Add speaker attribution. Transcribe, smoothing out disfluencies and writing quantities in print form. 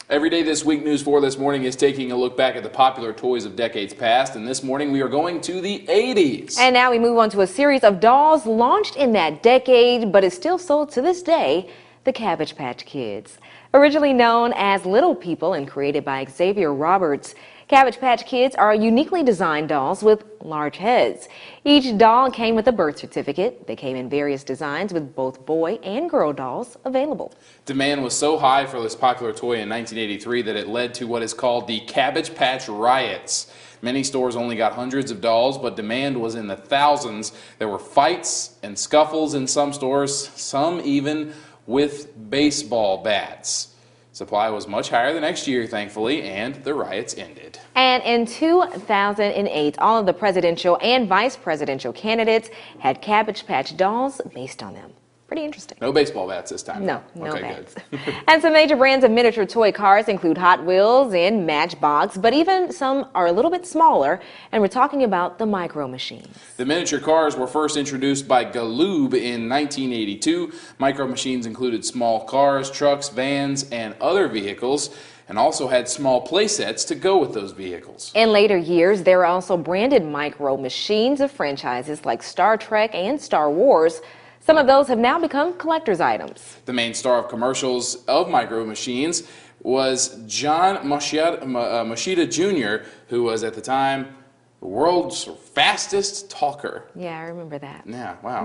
Speaker 1: Every day this week, News 4 this morning is taking a look back at the popular toys of decades past, and this morning we are going to the 80s.
Speaker 2: And now we move on to a series of dolls launched in that decade, but is still sold to this day, the Cabbage Patch Kids. Originally known as Little People and created by Xavier Roberts, Cabbage Patch Kids are uniquely designed dolls with large heads. Each doll came with a birth certificate. They came in various designs with both boy and girl dolls available.
Speaker 1: Demand was so high for this popular toy in 1983 that it led to what is called the Cabbage Patch Riots. Many stores only got hundreds of dolls, but demand was in the thousands. There were fights and scuffles in some stores, some even with baseball bats. Supply was much higher the next year, thankfully, and the riots ended.
Speaker 2: And in 2008, all of the presidential and vice presidential candidates had Cabbage Patch dolls based on them. Pretty interesting.
Speaker 1: No baseball bats this time.
Speaker 2: No
Speaker 1: okay,
Speaker 2: bats.
Speaker 1: Good.
Speaker 2: And some major brands of miniature toy cars include Hot Wheels and Matchbox, but even some are a little bit smaller, and we're talking about the Micro Machines.
Speaker 1: The miniature cars were first introduced by Galoob in 1982. Micro Machines included small cars, trucks, vans, and other vehicles, and also had small play sets to go with those vehicles.
Speaker 2: In later years, there were also branded Micro Machines of franchises like Star Trek and Star Wars. Some of those have now become collector's items.
Speaker 1: The main star of commercials of Micro Machines was John Machida Jr., who was at the time the world's fastest talker.
Speaker 2: Yeah, I remember that.
Speaker 1: Yeah, wow.